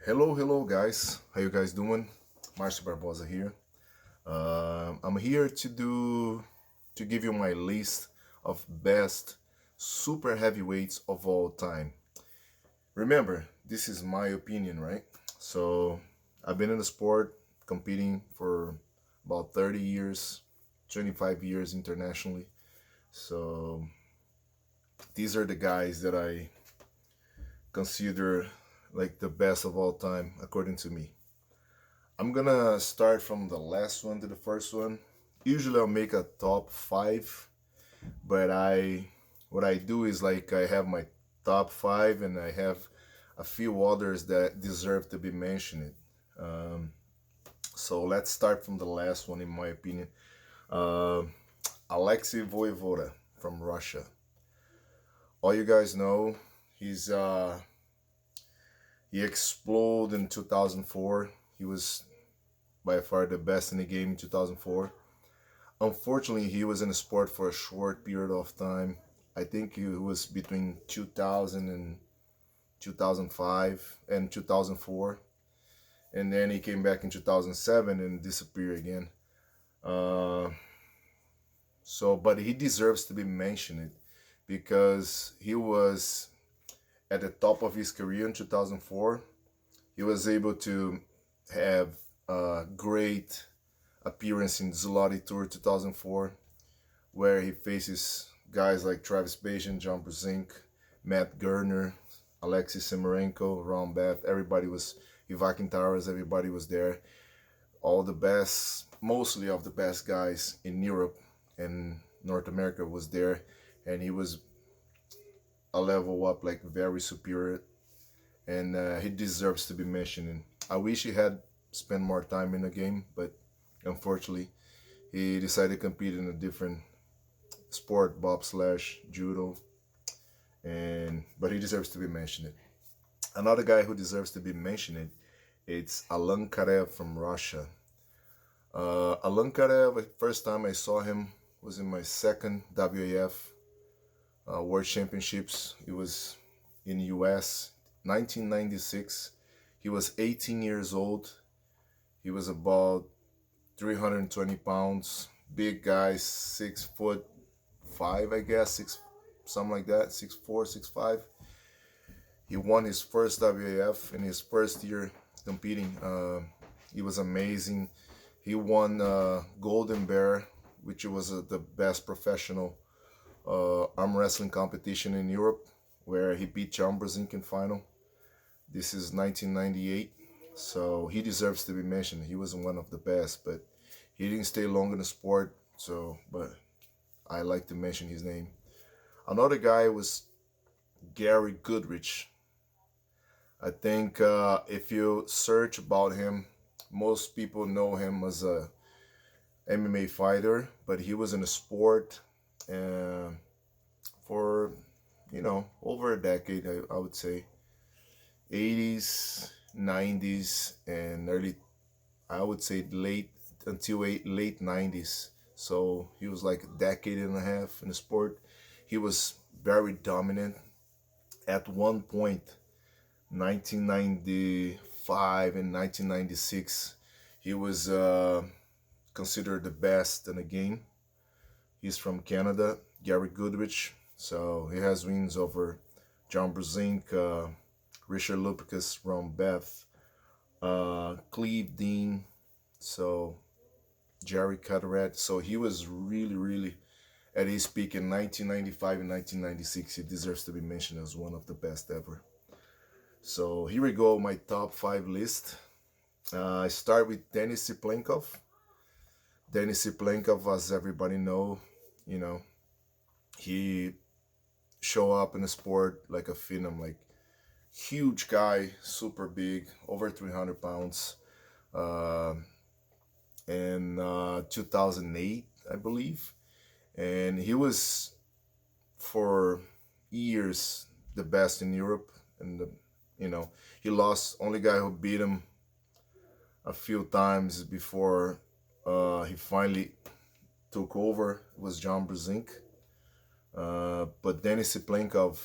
Hello guys. How you guys doing? Marcio Barbosa here. I'm here to give you my list of best super heavyweights of all time. Remember, this is my opinion, right? So I've been in the sport competing for about 30 years, 25 years internationally. So these are the guys that I consider like the best of all time according to me. I'm gonna start from the last one to the first one. Usually I'll make a top five, but I what I do is like I have my top five and I have a few others that deserve to be mentioned. Um, so let's start from the last one, in my opinion. Uh, Alexei Voivoda from Russia. All you guys know, he exploded in 2004. He was by far the best in the game in 2004. Unfortunately, he was in the sport for a short period of time. I think it was between 2000 and 2005 and 2004. And then he came back in 2007 and disappeared again. Uh, but he deserves to be mentioned because he was at the top of his career in 2004. He was able to have a great appearance in Zloty Tour 2004, where he faces guys like Travis Bajan, John Brazing, Matt Gurner, Alexei Simarenko, Ron Beth. Everybody was Ivakin Taras. Everybody was there. All the best, mostly of the best guys in Europe and North America was there, and he was a level up, like very superior, and he deserves to be mentioned. I wish he had spent more time in the game, but unfortunately, he decided to compete in a different sport, bobslash, judo, and but he deserves to be mentioned. Another guy who deserves to be mentioned, it's Alan Karev from Russia. Alan Karev, the first time I saw him was in my second WAF World Championships. It was in the US, 1996. He was 18 years old. He was about 320 pounds, big guy, 6'5", I guess, something like that, 6'4", 6'5". He won his first WAF in his first year competing. He was amazing. He won Golden Bear, which was the best professional arm wrestling competition in Europe, where he beat John Brazing in final. This is 1998, so he deserves to be mentioned. He wasn't one of the best, but he didn't stay long in the sport. But I like to mention his name. Another guy was Gary Goodrich. I think if you search about him, most people know him as a MMA fighter, but he was in the sport uh, for over a decade. I would say 80s, 90s, and early. I would say late 90s. So he was like a decade and a half in the sport. He was very dominant. At one point, 1995 and 1996, he was considered the best in the game. He's from Canada, Gary Goodrich. So he has wins over John Brazing, Richard Lupicus, Ron Beth, Cleve Dean, so Jerry Carteret. So he was really at his peak in 1995 and 1996. He deserves to be mentioned as one of the best ever. So here we go, my top five list. I start with Denis Plinkov. Denis Plinkov, as everybody you know, he show up in the sport like a phenom, like huge guy, super big, over 300 pounds. In 2008, I believe. And he was for years the best in Europe. And, he lost, only guy who beat him a few times before he finally took over was John Brazing. But Denis Plinkov,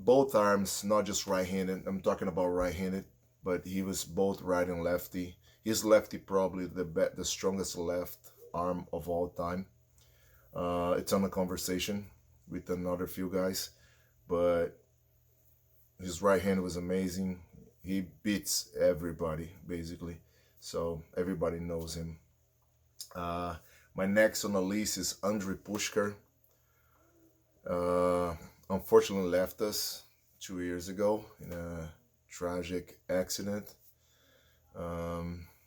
both arms, not just right-handed. I'm talking about right-handed, but he was both right and lefty. His lefty probably the strongest left arm of all time. It's on a conversation with another few guys, but his right hand was amazing. He beats everybody basically, so everybody knows him. Uh, my next on the list is Andrey Pushker. Uh, Unfortunately left us 2 years ago in a tragic accident.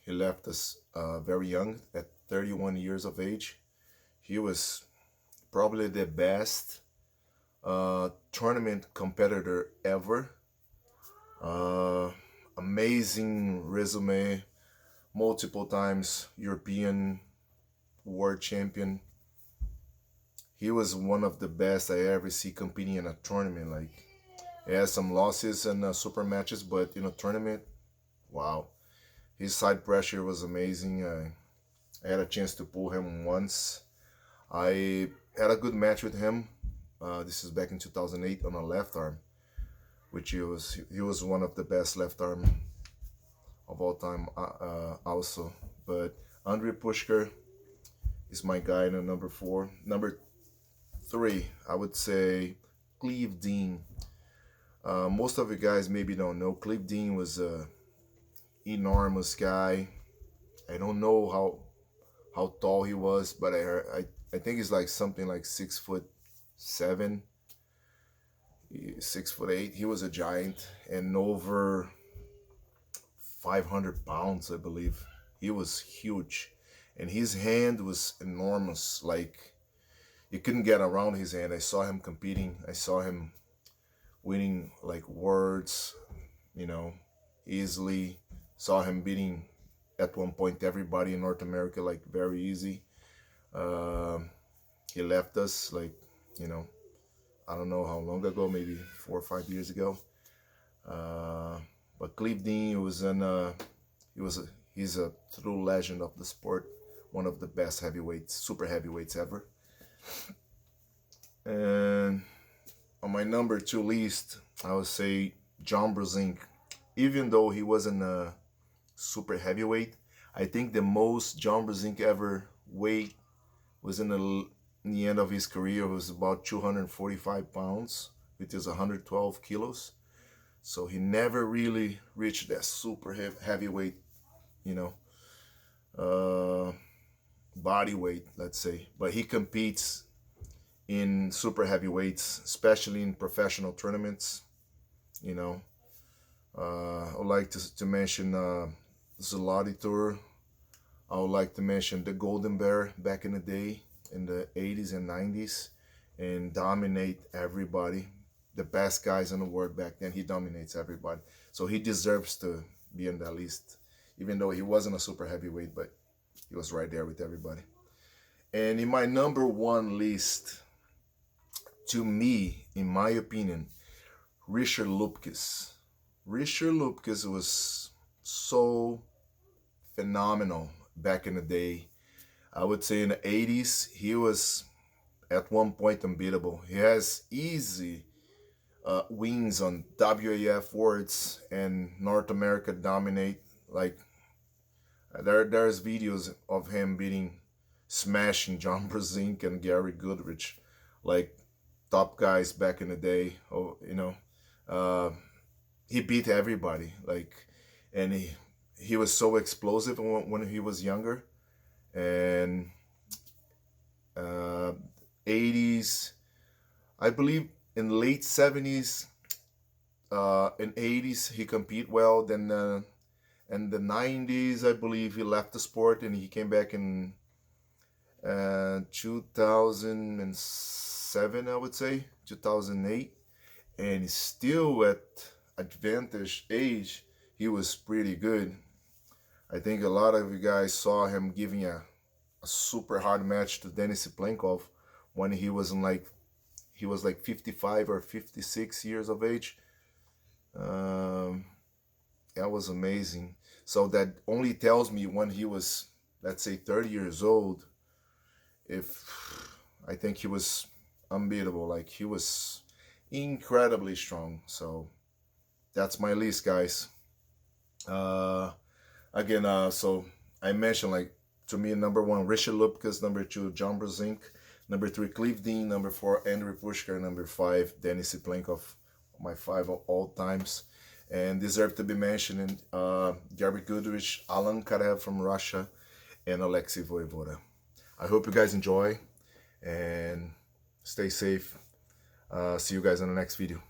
He left us very young, at 31 years of age. He was probably the best tournament competitor ever. Uh, Amazing resume, multiple times European world champion. He was one of the best I ever see competing in a tournament. Like, he has some losses in super matches, but in a tournament, wow. His side pressure was amazing. I had a chance to pull him once. I had a good match with him. This is back in 2008 on a left arm, which he was one of the best left arm of all time also. But Andrey Pushker is my guy in number 4. Number 3, I would say Cleve Dean. Most of you guys maybe don't know. Cleve Dean was a enormous guy. I don't know how tall he was, but I think he's like something like 6'7", 6'8". He was a giant and over 500 pounds, I believe. He was huge, and his hand was enormous. Like, you couldn't get around his hand. I saw him competing. I saw him winning like worlds, easily. Saw him beating at one point everybody in North America, like, very easy. He left us, like, I don't know how long ago, maybe 4 or 5 years ago. But Cleve Dean he's a true legend of the sport, one of the best heavyweights, super heavyweights ever. And on my number 2 list, I would say Brazing. Even though he wasn't a super heavyweight, I think the most Brazing ever weighed was in the end of his career was about 245 pounds, which is 112 kilos. So he never really reached that super heavyweight, body weight, let's say. But he competes in super heavyweights, especially in professional tournaments. I would like to mention Zloty Tour. I would like to mention the Golden Bear back in the day, in the 80s and 90s, and dominate everybody. The best guys in the world back then, he dominates everybody. So he deserves to be in that list, even though he wasn't a super heavyweight, but he was right there with everybody. And in my number 1 list, to me, in my opinion, Richard Lupkes. Richard Lupkes was so phenomenal back in the day. I would say in the 80s, he was at one point unbeatable. He has easy wins on WAF worlds, and North America dominate. Like, there's videos of him smashing Brazing and Gary Goodrich, like top guys back in the day. He beat everybody. Like, and he was so explosive when he was younger. And 80s, I believe in late 70s, in 80s he compete well. Then in the 90s, I believe he left the sport and he came back in 2007, I would say 2008, and still at advantage age, he was pretty good. I think a lot of you guys saw him giving a super hard match to Denis Plinkov when he was like 55 or 56 years of age. That was amazing. So that only tells me when he was, let's say, 30 years old, I think he was unbeatable. Like, he was incredibly strong. So that's my list, guys. Again, so I mentioned, like, to me, number one, Richard Lupkas, number two, John Brazing, number three, Cleve Dean, number four, Andrey Pushker, number five, Denis Plinkov, my five of all times. And deserve to be mentioned, Gary Goodrich, Alan Karev from Russia, and Alexei Voivoda. I hope you guys enjoy and stay safe. See you guys in the next video.